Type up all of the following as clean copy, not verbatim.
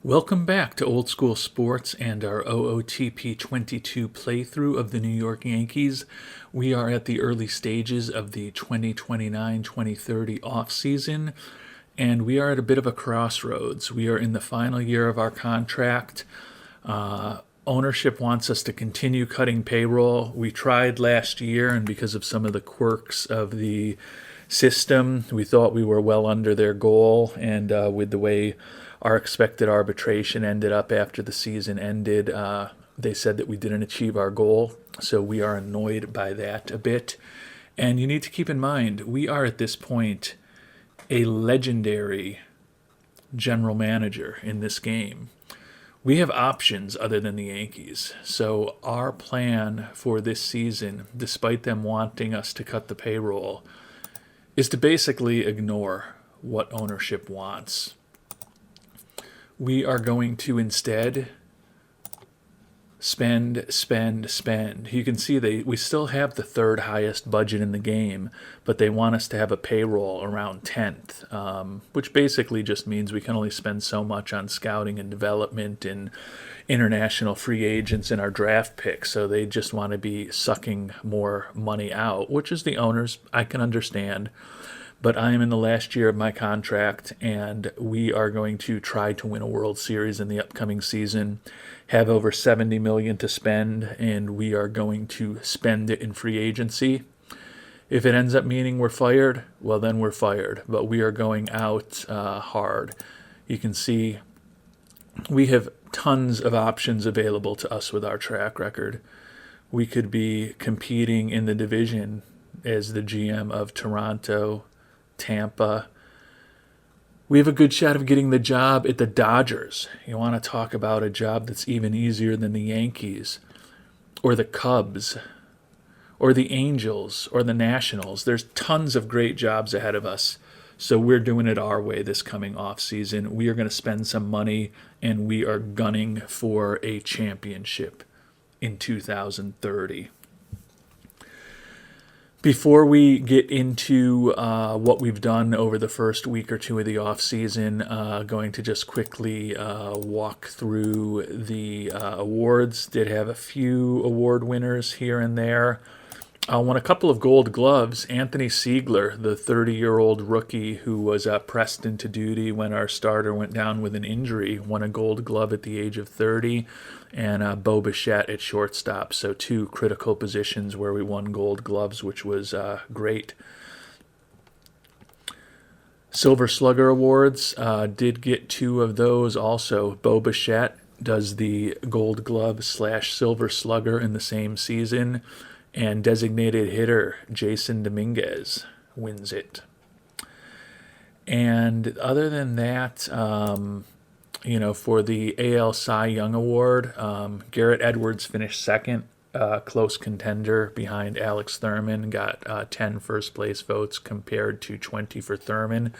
Welcome back to Old School Sports and our OOTP 22 playthrough of the New York Yankees. We are at the early stages of the 2029-2030 offseason, and we are at a bit of a crossroads. We are in the final year of our contract. Ownership wants us to continue cutting payroll. We tried last year, and because of some of the quirks of the system, we thought we were well under their goal, and with the way our expected arbitration ended up after the season ended, they said that we didn't achieve our goal, so we are annoyed by that a bit. And you need to keep in mind, we are at this point a legendary general manager in this game. We have options other than the Yankees, so our plan for this season, despite them wanting us to cut the payroll, is to basically ignore what ownership wants. We are going to instead spend. You can see we still have the third highest budget in the game, but they want us to have a payroll around 10th, which basically just means we can only spend so much on scouting and development and international free agents and our draft picks. So they just want to be sucking more money out, which is the owners. I can understand. But I am in the last year of my contract, and we are going to try to win a World Series in the upcoming season, have over $70 million to spend, and we are going to spend it in free agency. If it ends up meaning we're fired, well, then we're fired. But we are going out hard. You can see we have tons of options available to us with our track record. We could be competing in the division as the GM of Toronto, Tampa. We have a good shot of getting the job at the Dodgers. You want to talk about a job that's even easier than the Yankees or the Cubs or the Angels or the Nationals. There's tons of great jobs ahead of us. So we're doing it our way this coming off season. We are going to spend some money, and we are gunning for a championship in 2030. Before we get into what we've done over the first week or two of the offseason, going to just quickly walk through the awards. Did have a few award winners here and there. Won a couple of gold gloves. Anthony Siegler, the 30-year-old rookie who was pressed into duty when our starter went down with an injury, won a gold glove at the age of 30. And Bo Bichette at shortstop. So two critical positions where we won gold gloves, which was great. Silver Slugger Awards, did get two of those also. Bo Bichette does the gold glove / silver slugger in the same season. And designated hitter Jason Dominguez wins it. And other than that, for the AL Cy Young Award, Garrett Edwards finished second, close contender behind Alex Thurman, got 10 first-place votes compared to 20 for Thurman.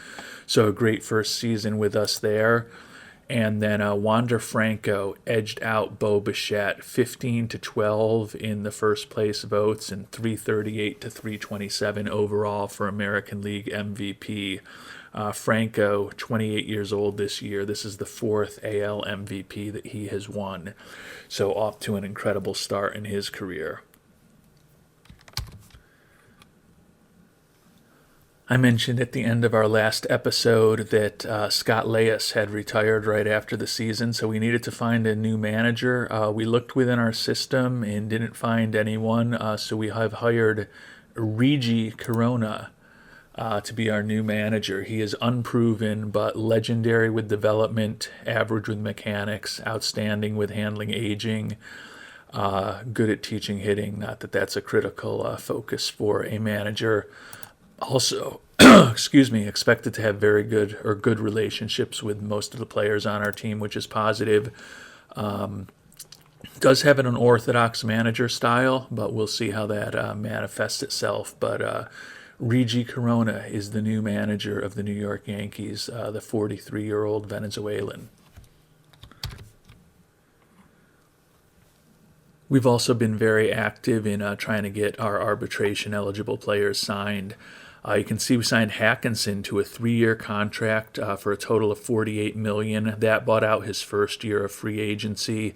So a great first season with us there. And then Wander Franco edged out Bo Bichette 15-12 in the first place votes and 338-327 overall for American League MVP. Franco, 28 years old this year. This is the fourth AL MVP that he has won. So off to an incredible start in his career. I mentioned at the end of our last episode that Scott Leyes had retired right after the season, so we needed to find a new manager. We looked within our system and didn't find anyone, so we have hired Reggie Corona to be our new manager. He is unproven, but legendary with development, average with mechanics, outstanding with handling aging, good at teaching hitting. Not that that's a critical focus for a manager. Also, expected to have very good relationships with most of the players on our team, which is positive. Does have an unorthodox manager style, but we'll see how that manifests itself. But Reggie Corona is the new manager of the New York Yankees, the 43-year-old Venezuelan. We've also been very active in trying to get our arbitration-eligible players signed. You can see we signed Hackinson to a 3-year contract for a total of $48 million. That bought out his first year of free agency.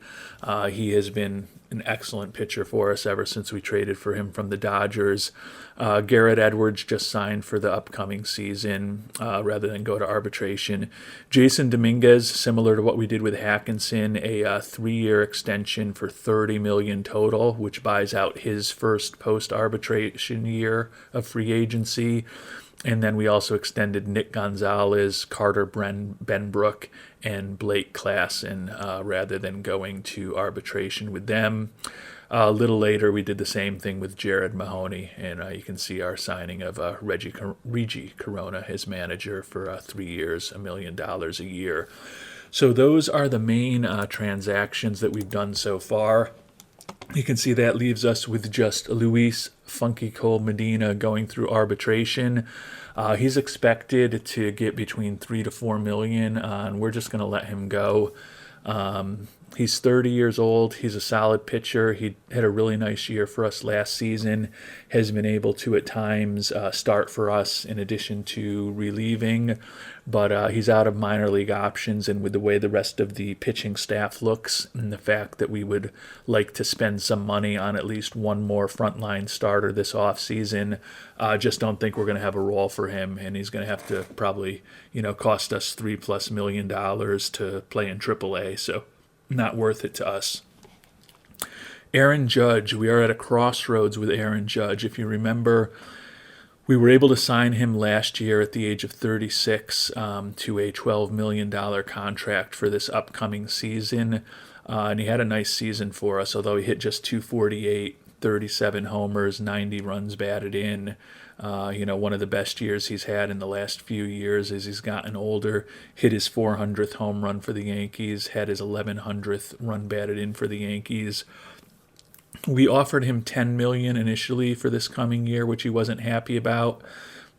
He has been an excellent pitcher for us ever since we traded for him from the Dodgers. Garrett Edwards just signed for the upcoming season rather than go to arbitration. Jason Dominguez, similar to what we did with Hackinson, a 3-year extension for $30 million total, which buys out his first post-arbitration year of free agency. And then we also extended Nick Gonzalez, Carter Benbrook, and Blake Klassen rather than going to arbitration with them. A little later, we did the same thing with Jared Mahoney, and you can see our signing of Reggie Corona, his manager, for 3 years, $1 million a year. So those are the main transactions that we've done so far. You can see that leaves us with just Luis Funky Cole Medina going through arbitration. He's expected to get between $3 to $4 million, and we're just going to let him go. He's 30 years old. He's a solid pitcher. He had a really nice year for us last season, has been able to at times start for us in addition to relieving, but he's out of minor league options, and with the way the rest of the pitching staff looks and the fact that we would like to spend some money on at least one more frontline starter this offseason, just don't think we're going to have a role for him, and he's going to have to probably, cost us $3+ million to play in AAA, so not worth it to us. Aaron Judge, we are at a crossroads with Aaron Judge. If you remember, we were able to sign him last year at the age of 36 to a $12 million contract for this upcoming season. And he had a nice season for us, although he hit just 248, 37 homers, 90 runs batted in. One of the best years he's had in the last few years as he's gotten older. Hit his 400th home run for the Yankees, had his 1100th run batted in for the Yankees. We offered him $10 million initially for this coming year, which he wasn't happy about.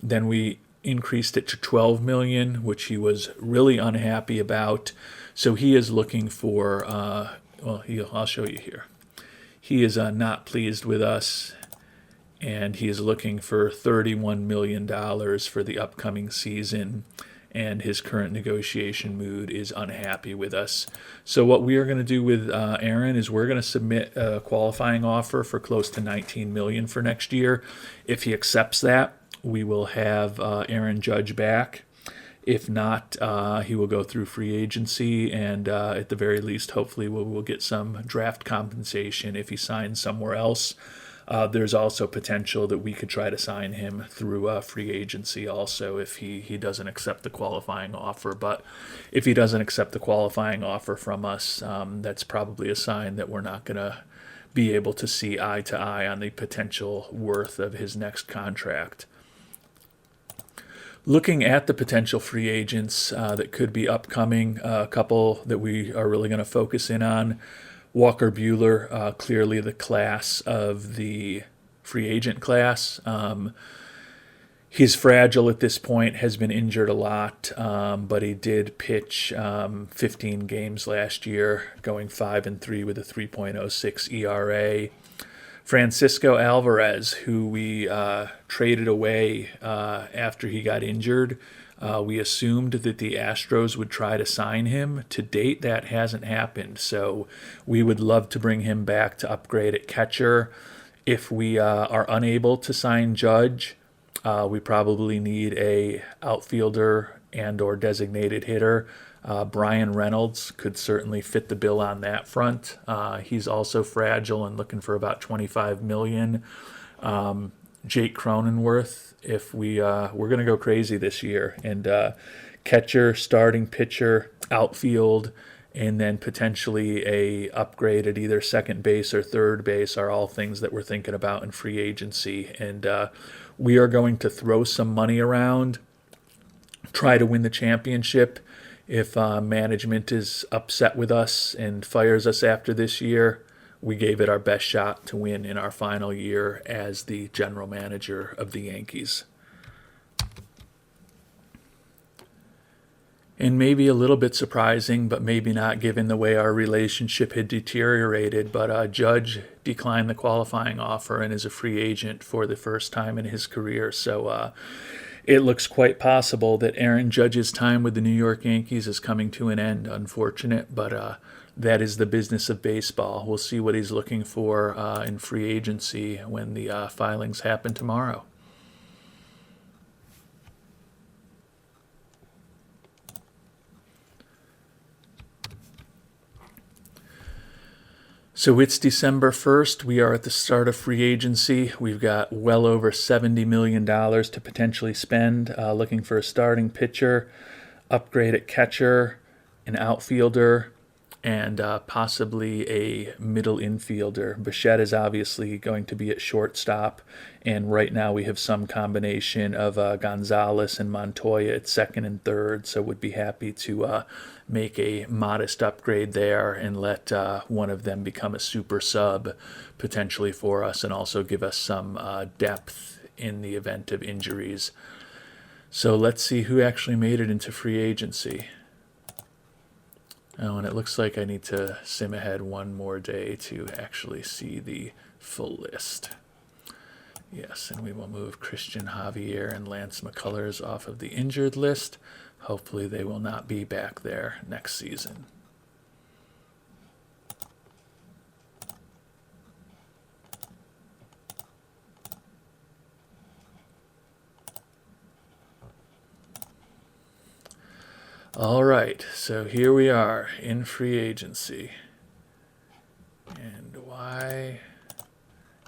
Then we increased it to $12 million, which he was really unhappy about. So he is looking for, I'll show you here. He is not pleased with us, and he is looking for $31 million for the upcoming season, and his current negotiation mood is unhappy with us. So what we are going to do with Aaron is we're going to submit a qualifying offer for close to $19 million for next year. If he accepts that, we will have Aaron Judge back. If not, he will go through free agency, and at the very least, hopefully we'll get some draft compensation if he signs somewhere else. There's also potential that we could try to sign him through free agency also if he doesn't accept the qualifying offer. But if he doesn't accept the qualifying offer from us, that's probably a sign that we're not going to be able to see eye to eye on the potential worth of his next contract. Looking at the potential free agents that could be upcoming, a couple that we are really going to focus in on. Walker Buehler, clearly the class of the free agent class. He's fragile at this point, has been injured a lot, but he did pitch 15 games last year, going 5-3 with a 3.06 ERA. Francisco Alvarez, who we traded away after he got injured. We assumed that the Astros would try to sign him. To date, that hasn't happened, so we would love to bring him back to upgrade at catcher. If we are unable to sign Judge, we probably need a outfielder and or designated hitter. Brian Reynolds could certainly fit the bill on that front. He's also fragile and looking for about $25 million. Jake Cronenworth, if we're going to go crazy this year, and catcher, starting pitcher, outfield, and then potentially a upgrade at either second base or third base are all things that we're thinking about in free agency. And we are going to throw some money around, try to win the championship. If management is upset with us and fires us after this year, we gave it our best shot to win in our final year as the general manager of the Yankees. And maybe a little bit surprising, but maybe not given the way our relationship had deteriorated. But Judge declined the qualifying offer and is a free agent for the first time in his career. So it looks quite possible that Aaron Judge's time with the New York Yankees is coming to an end. Unfortunate, but that is the business of baseball. We'll see what he's looking for in free agency when the filings happen tomorrow. So it's December 1st. We are at the start of free agency. We've got well over $70 million to potentially spend, looking for a starting pitcher, upgrade at catcher, an outfielder, and possibly a middle infielder. Bichette is obviously going to be at shortstop, and right now we have some combination of Gonzalez and Montoya at second and third, so would be happy to make a modest upgrade there and let one of them become a super sub potentially for us, and also give us some depth in the event of injuries. So let's see who actually made it into free agency. Oh, and it looks like I need to sim ahead one more day to actually see the full list. Yes, and we will move Christian Javier and Lance McCullers off of the injured list. Hopefully they will not be back there next season. All right, so here we are in free agency. And why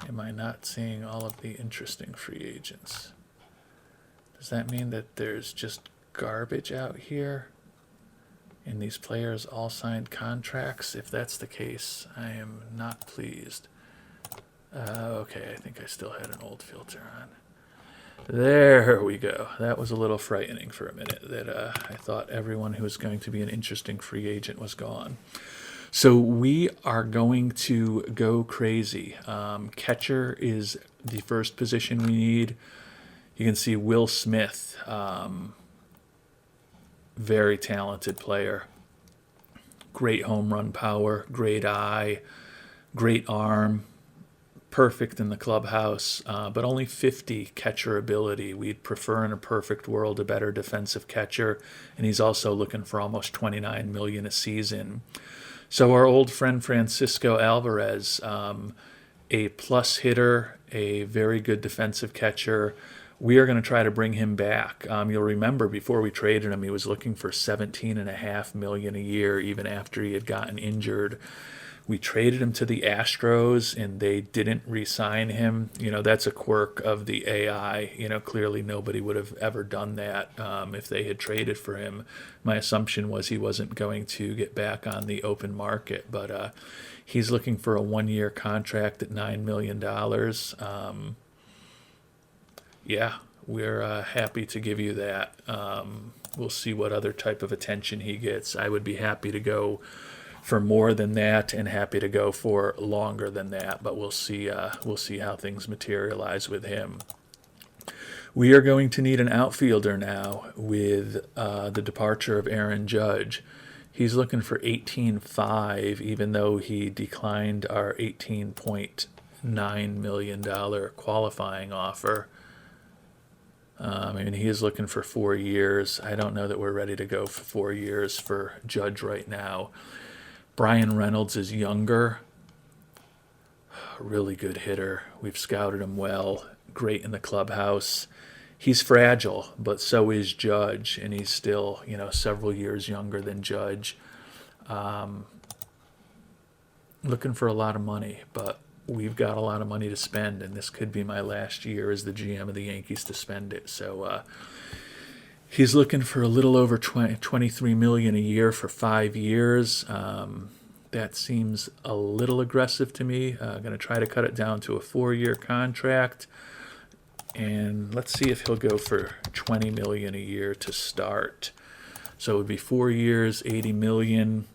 am I not seeing all of the interesting free agents? Does that mean that there's just garbage out here and these players all signed contracts? If that's the case, I am not pleased. Okay, I think I still had an old filter on. There we go. That was a little frightening for a minute, that I thought everyone who was going to be an interesting free agent was gone. So we are going to go crazy. Catcher is the first position we need. You can see Will Smith, very talented player. Great home run power, great eye, great arm. Perfect in the clubhouse, but only 50 catcher ability. We'd prefer in a perfect world a better defensive catcher, and he's also looking for almost $29 million a season. So our old friend Francisco Alvarez, a plus hitter, a very good defensive catcher. We are going to try to bring him back. You'll remember before we traded him, he was looking for $17.5 million a year, even after he had gotten injured. We traded him to the Astros, and they didn't re-sign him. You know, that's a quirk of the AI. You know, clearly nobody would have ever done that if they had traded for him. My assumption was he wasn't going to get back on the open market, but he's looking for a one-year contract at $9 million. Yeah, we're happy to give you that. We'll see what other type of attention he gets. I would be happy to go for more than that, and happy to go for longer than that, but we'll see how things materialize with him. We are going to need an outfielder now with the departure of Aaron Judge. He's looking for $18.5, even though he declined our $18.9 million qualifying offer. He is looking for 4 years. I don't know that we're ready to go for 4 years for Judge right now. Brian Reynolds is younger, really good hitter. We've scouted him well, great in the clubhouse. He's fragile, but so is Judge, and he's still, several years younger than Judge. Looking for a lot of money, but we've got a lot of money to spend, and this could be my last year as the GM of the Yankees to spend it. So he's looking for a little over $23 million a year for 5 years. That seems a little aggressive to me. Going to try to cut it down to a 4-year contract, and let's see if he'll go for $20 million a year to start. So it would be 4 years, $80 million,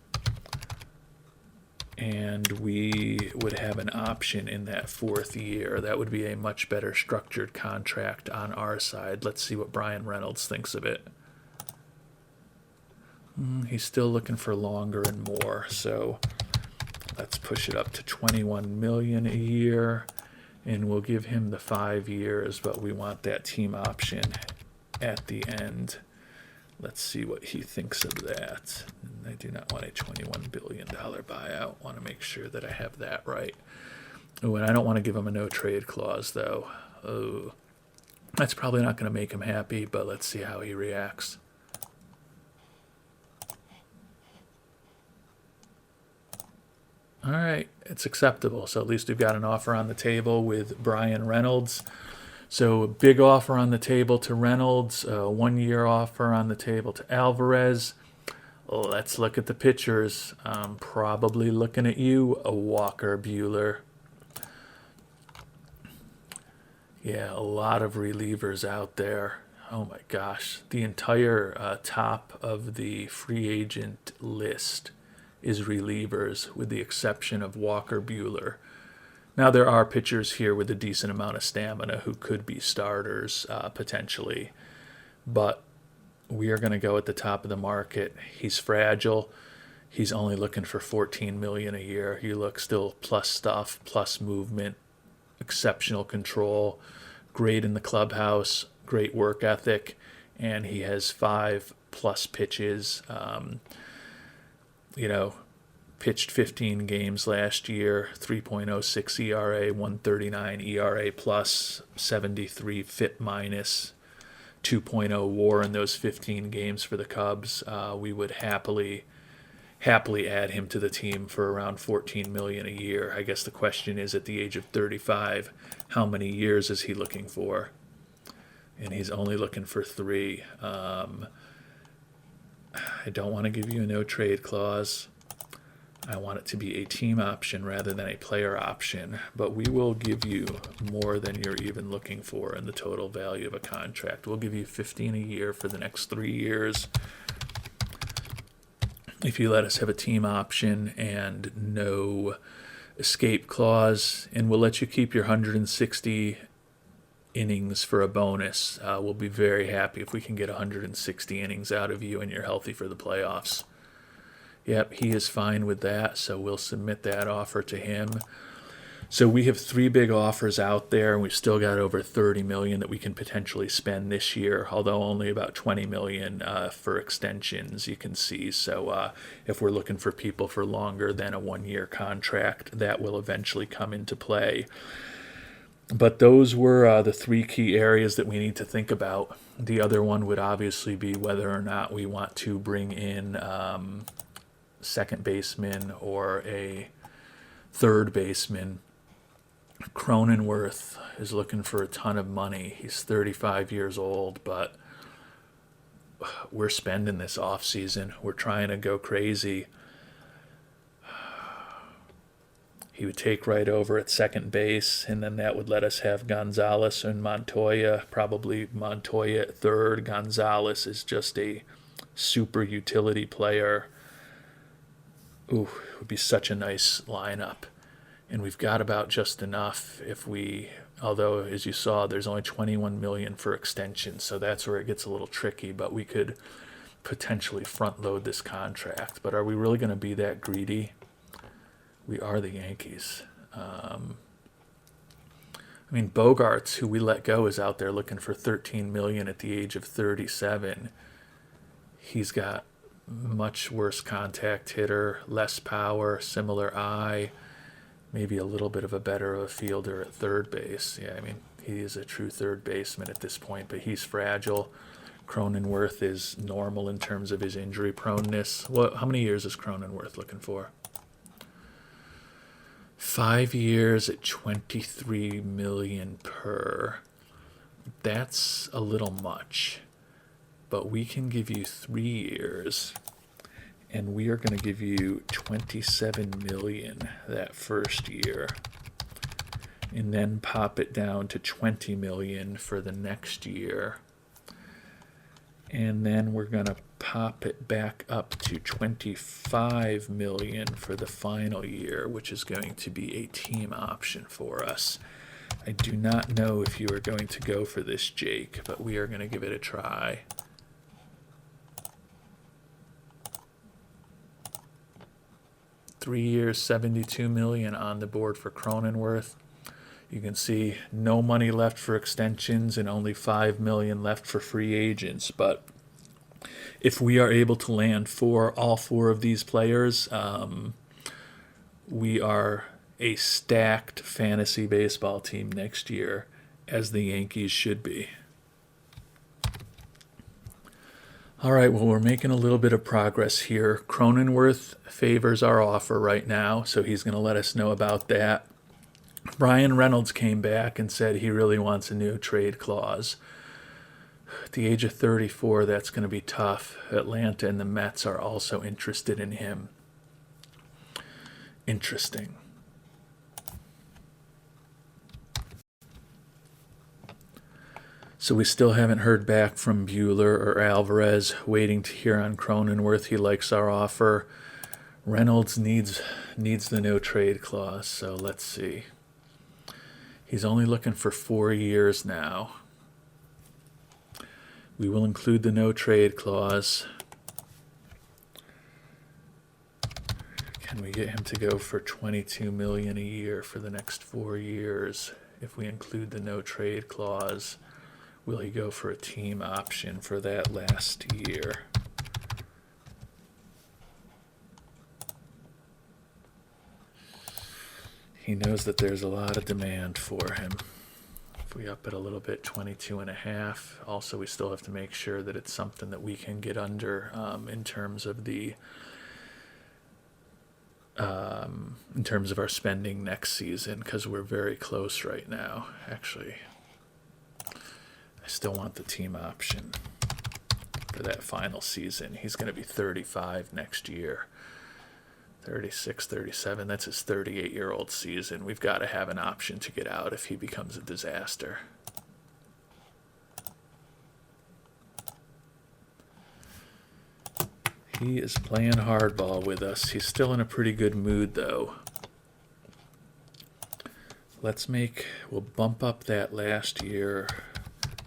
and we would have an option in that 4th year. That would be a much better structured contract on our side. Let's see what Brian Reynolds thinks of it. He's still looking for longer and more, so let's push it up to 21 million a year, and we'll give him the 5 years, but we want that team option at the end. Let's see what he thinks of that. I do not want a $21 billion buyout. I want to make sure that I have that right. Oh, and I don't want to give him a no-trade clause, though. Oh, that's probably not going to make him happy, but let's see how he reacts. All right, it's acceptable. So at least we've got an offer on the table with Brian Reynolds. So a big offer on the table to Reynolds, a 1-year offer on the table to Alvarez. Let's look at the pitchers. I'm probably looking at you, a Walker Buehler. Yeah, a lot of relievers out there. Oh my gosh, the entire top of the free agent list is relievers, with the exception of Walker Buehler. Now, there are pitchers here with a decent amount of stamina who could be starters potentially, but we are going to go at the top of the market. He's fragile. He's only looking for $14 million a year. You look still plus stuff, plus movement, exceptional control, great in the clubhouse, great work ethic, and he has 5+ pitches. Pitched 15 games last year, 3.06 ERA, 139 ERA plus, 73 FIP minus, 2.0 WAR in those 15 games for the Cubs. We would happily add him to the team for around $14 million a year. I guess the question is, at the age of 35, how many years is he looking for? And he's only looking for 3. I don't want to give you a no-trade clause. I want it to be a team option rather than a player option, but we will give you more than you're even looking for in the total value of a contract. We'll give you $15 a year for the next 3 years if you let us have a team option and no escape clause, and we'll let you keep your 160 innings for a bonus. We'll be very happy if we can get 160 innings out of you and you're healthy for the playoffs. Yep, he is fine with that, so we'll submit that offer to him. So we have 3 big offers out there, and we've still got over $30 million that we can potentially spend this year, although only about $20 million for extensions, you can see. So if we're looking for people for longer than a 1-year contract, that will eventually come into play. But those were the 3 key areas that we need to think about. The other one would obviously be whether or not we want to bring in second baseman or a third baseman. Cronenworth is looking for a ton of money. He's 35 years old, but we're spending this offseason. We're trying to go crazy. He would take right over at second base, and then that would let us have Gonzalez and Montoya, probably Montoya at third. Gonzalez is just a super utility player. Ooh, it would be such a nice lineup. And we've got about just enough although, as you saw, there's only $21 million for extension, so that's where it gets a little tricky, but we could potentially front load this contract. But are we really going to be that greedy? We are the Yankees. Bogarts, who we let go, is out there looking for $13 million at the age of 37. He's got much worse contact hitter, less power, similar eye, maybe a little bit of a better fielder at third base. Yeah, he is a true third baseman at this point, but he's fragile. Cronenworth is normal in terms of his injury proneness. How many years is Cronenworth looking for? 5 years at $23 million per. That's a little much, but we can give you 3 years, and we are going to give you $27 million that first year, and then pop it down to $20 million for the next year, and then we're going to pop it back up to $25 million for the final year, which is going to be a team option for us. I do not know if you are going to go for this, Jake, but we are going to give it a try. 3 years, $72 million on the board for Cronenworth. You can see no money left for extensions and only $5 million left for free agents. But if we are able to land for all four of these players, we are a stacked fantasy baseball team next year, as the Yankees should be. All right, well, we're making a little bit of progress here. Cronenworth favors our offer right now, so he's going to let us know about that. Brian Reynolds came back and said he really wants a new trade clause. At the age of 34, that's going to be tough. Atlanta and the Mets are also interested in him. Interesting. So we still haven't heard back from Buehler or Alvarez, waiting to hear on Cronenworth. He likes our offer. Reynolds needs the no trade clause, so let's see. He's only looking for 4 years now. We will include the no trade clause. Can we get him to go for $22 million a year for the next 4 years if we include the no trade clause? Will he go for a team option for that last year? He knows that there's a lot of demand for him. If we up it a little bit, 22.5. Also, we still have to make sure that it's something that we can get under in terms of our spending next season, because we're very close right now. Actually, I still want the team option for that final season. He's going to be 35 next year. 36, 37, that's his 38-year-old season. We've got to have an option to get out if he becomes a disaster. He is playing hardball with us. He's still in a pretty good mood, though. We'll bump up that last year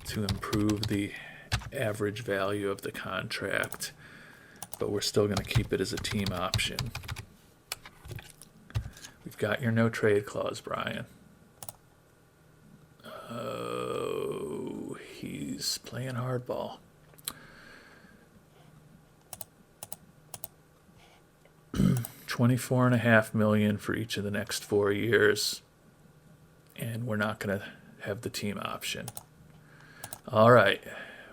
to improve the average value of the contract, but we're still going to keep it as a team option. We've got your no trade clause, Brian. Oh, he's playing hardball. $24.5 million for each of the next 4 years, and we're not going to have the team option. All right,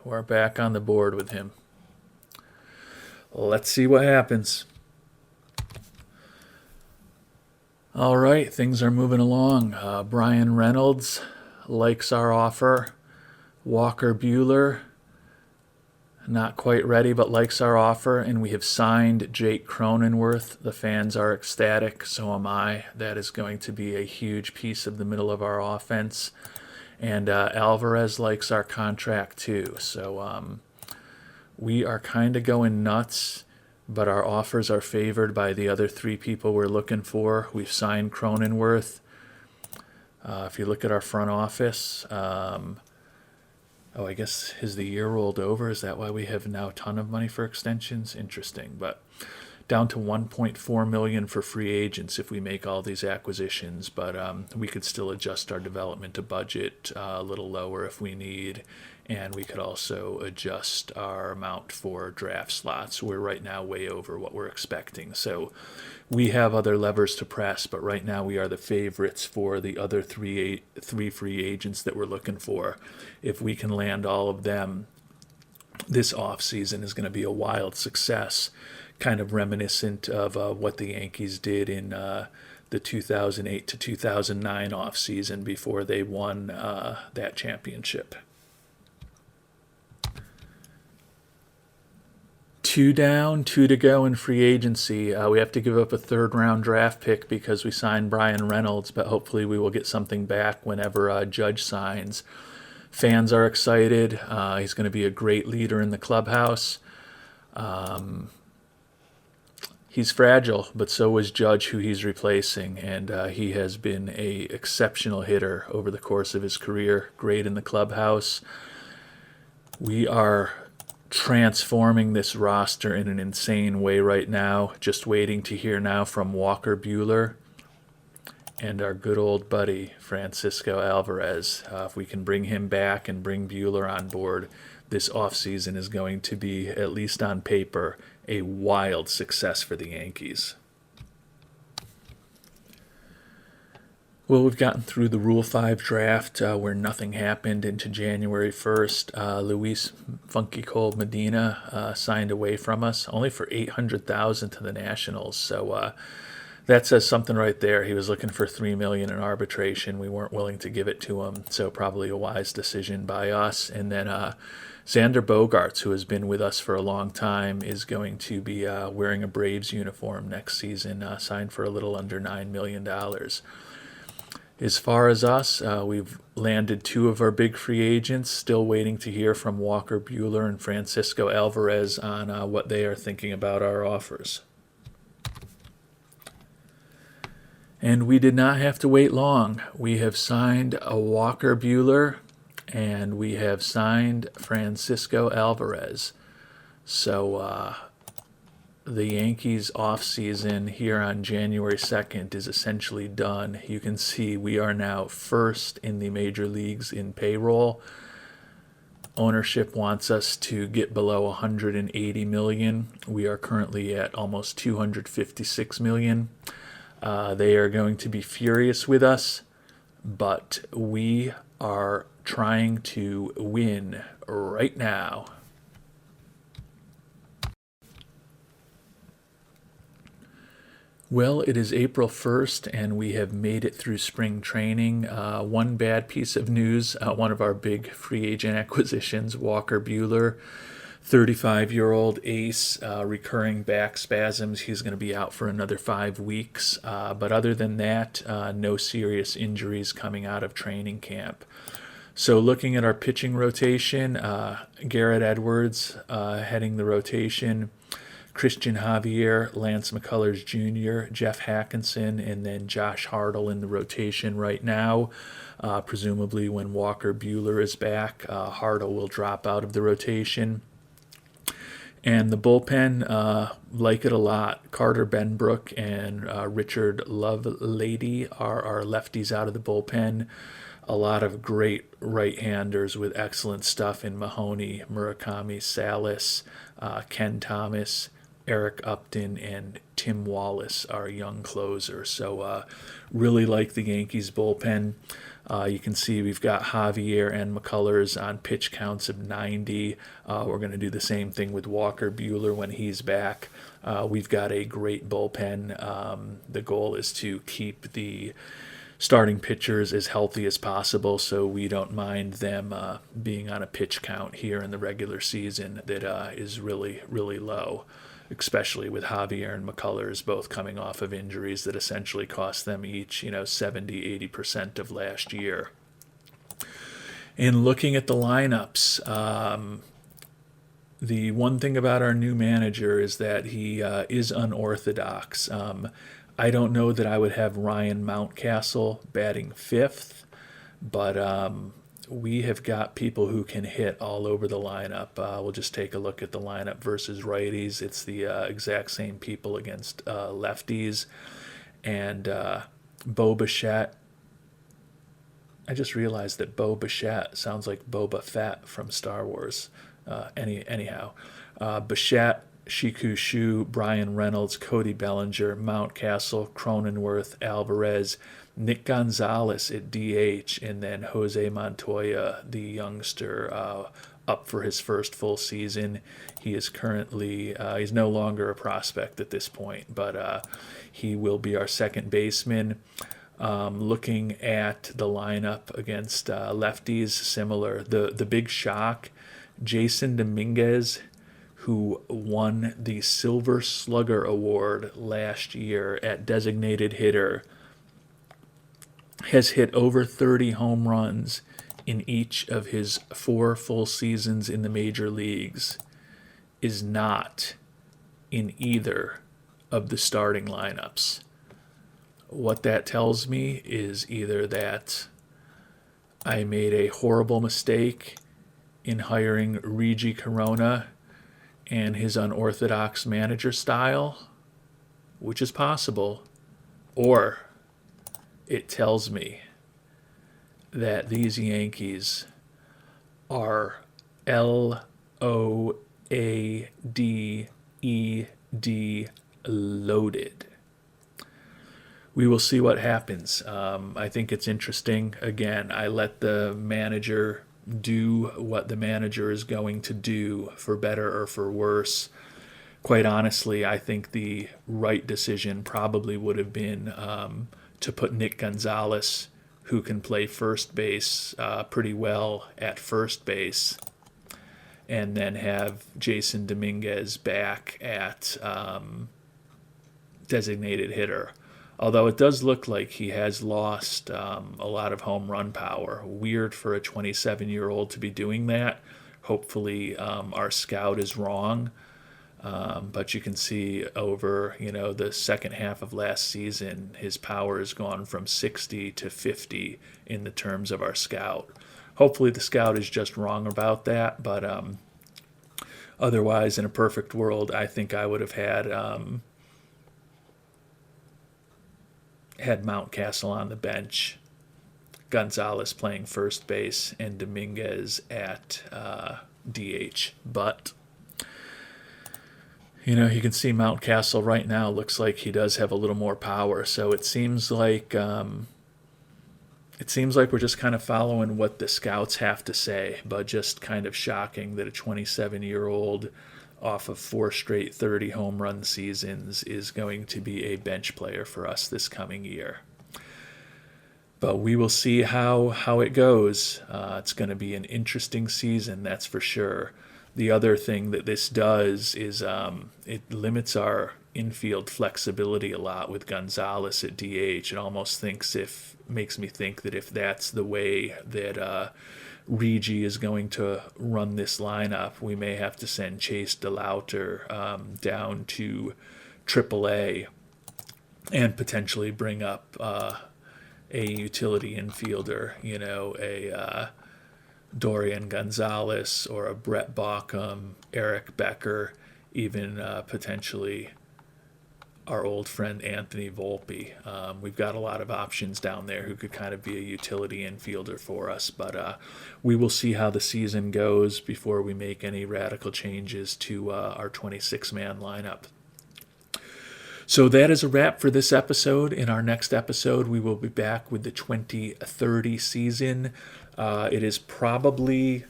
we're back on the board with him. Let's see what happens. All right, things are moving along. Brian Reynolds likes our offer. Walker Buehler, not quite ready, but likes our offer. And we have signed Jake Cronenworth. The fans are ecstatic, so am I. That is going to be a huge piece of the middle of our offense. And Alvarez likes our contract too. So we are kind of going nuts, but our offers are favored by the other 3 people we're looking for. We've signed Cronenworth. If you look at our front office, I guess has the year rolled over? Is that why we have now a ton of money for extensions? Interesting. But down to $1.4 million for free agents if we make all these acquisitions. But we could still adjust our development to budget a little lower if we need. And we could also adjust our amount for draft slots. We're right now way over what we're expecting. So we have other levers to press, but right now we are the favorites for the other three free agents that we're looking for. If we can land all of them, this offseason is going to be a wild success, kind of reminiscent of what the Yankees did in the 2008 to 2009 offseason before they won that championship. 2 down, 2 to go in free agency. We have to give up a 3rd-round draft pick because we signed Brian Reynolds, but hopefully we will get something back whenever Judge signs. Fans are excited. He's going to be a great leader in the clubhouse. He's fragile, but so was Judge, who he's replacing, and he has been an exceptional hitter over the course of his career. Great in the clubhouse. We are transforming this roster in an insane way right now. Just waiting to hear now from Walker Buehler and our good old buddy Francisco Alvarez. If we can bring him back and bring Buehler on board, this offseason is going to be, at least on paper, a wild success for the Yankees. Well, we've gotten through the Rule 5 draft where nothing happened into January 1st. Luis Funky Cold Medina signed away from us, only for $800,000 to the Nationals. So that says something right there. He was looking for $3 million in arbitration. We weren't willing to give it to him, so probably a wise decision by us. And then Xander Bogaerts, who has been with us for a long time, is going to be wearing a Braves uniform next season, signed for a little under $9 million. As far as us, we've landed 2 of our big free agents, still waiting to hear from Walker Buehler and Francisco Alvarez on what they are thinking about our offers. And we did not have to wait long. We have signed a Walker Buehler and we have signed Francisco Alvarez. So the Yankees offseason here on January 2nd is essentially done. You can see we are now first in the major leagues in payroll. Ownership wants us to get below 180 million. We are currently at almost 256 million. They are going to be furious with us, but we are trying to win right now. Well, it is April 1st, and we have made it through spring training. One bad piece of news, one of our big free agent acquisitions, Walker Buehler, 35-year-old ace, recurring back spasms. He's going to be out for another 5 weeks. But other than that, no serious injuries coming out of training camp. So looking at our pitching rotation, Garrett Edwards heading the rotation, Christian Javier, Lance McCullers Jr., Jeff Hackinson, and then Josh Hartle in the rotation right now. Presumably when Walker Buehler is back, Hartle will drop out of the rotation. And the bullpen, like it a lot. Carter Benbrook and Richard Lovelady are our lefties out of the bullpen. A lot of great right-handers with excellent stuff in Mahoney, Murakami, Salas, Ken Thomas, Eric Upton, and Tim Wallace, our young closer. So really like the Yankees bullpen. You can see we've got Javier and McCullers on pitch counts of 90. We're going to do the same thing with Walker Buehler when he's back. We've got a great bullpen. The goal is to keep the starting pitchers as healthy as possible, so we don't mind them being on a pitch count here in the regular season that is really, really low, especially with Javier and McCullers both coming off of injuries that essentially cost them each, 70-80% of last year. In looking at the lineups, the one thing about our new manager is that he is unorthodox. I don't know that I would have Ryan Mountcastle batting 5th, but we have got people who can hit all over the lineup. We'll just take a look at the lineup versus righties. It's the exact same people against lefties. And Bo Bichette. I just realized that Bo Bichette sounds like Boba Fett from Star Wars. Anyhow, Bichette, Shiku Shu, Brian Reynolds, Cody Bellinger, Mountcastle, Cronenworth, Alvarez, Nick Gonzalez at DH, and then Jose Montoya, the youngster, up for his first full season. He is currently, he's no longer a prospect at this point, but he will be our second baseman. Looking at the lineup against lefties, similar. The big shock, Jason Dominguez, who won the Silver Slugger Award last year at designated hitter, has hit over 30 home runs in each of his 4 full seasons in the major leagues, is not in either of the starting lineups. What that tells me is either that I made a horrible mistake in hiring Regi Corona, and his unorthodox manager style, which is possible, or it tells me that these Yankees are LOADED loaded. We will see what happens. I think it's interesting. Again, I let the manager do what the manager is going to do, for better or for worse. Quite honestly, I think the right decision probably would have been to put Nick Gonzalez, who can play first base pretty well at first base, and then have Jason Dominguez back at designated hitter. Although it does look like he has lost a lot of home run power. Weird for a 27-year-old to be doing that. Hopefully our scout is wrong. But you can see over, the second half of last season, his power has gone from 60 to 50 in the terms of our scout. Hopefully the scout is just wrong about that, but otherwise, in a perfect world, I think I would have had Mountcastle on the bench, Gonzalez playing first base, and Dominguez at DH. But you can see Mountcastle right now looks like he does have a little more power. So it seems like we're just kind of following what the scouts have to say. But just kind of shocking that a 27-year-old off of 4 straight 30 home run seasons is going to be a bench player for us this coming year. But we will see how it goes. It's going to be an interesting season, that's for sure. The other thing that this does is it limits our infield flexibility a lot with Gonzalez at DH. It almost makes me think that if that's the way that Regi is going to run this lineup, we may have to send Chase DeLauter down to AAA and potentially bring up a utility infielder, a Dorian Gonzalez or a Brett Bauckham, Eric Becker, even potentially our old friend Anthony Volpe. We've got a lot of options down there who could kind of be a utility infielder for us, but we will see how the season goes before we make any radical changes to our 26-man lineup. So that is a wrap for this episode. In our next episode, we will be back with the 2030 season. It is probably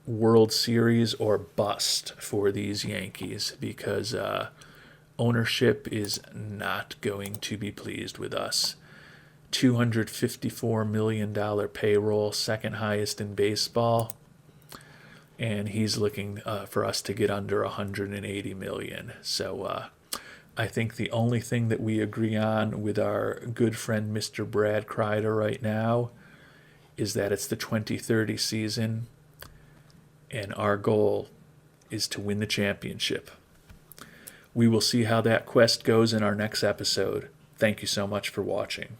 World Series or bust for these Yankees because ownership is not going to be pleased with us. $254 million payroll, second highest in baseball, and he's looking for us to get under $180 million. So I think the only thing that we agree on with our good friend Mr. Brad Kreider right now is that it's the 2030 season, and our goal is to win the championship. We will see how that quest goes in our next episode. Thank you so much for watching.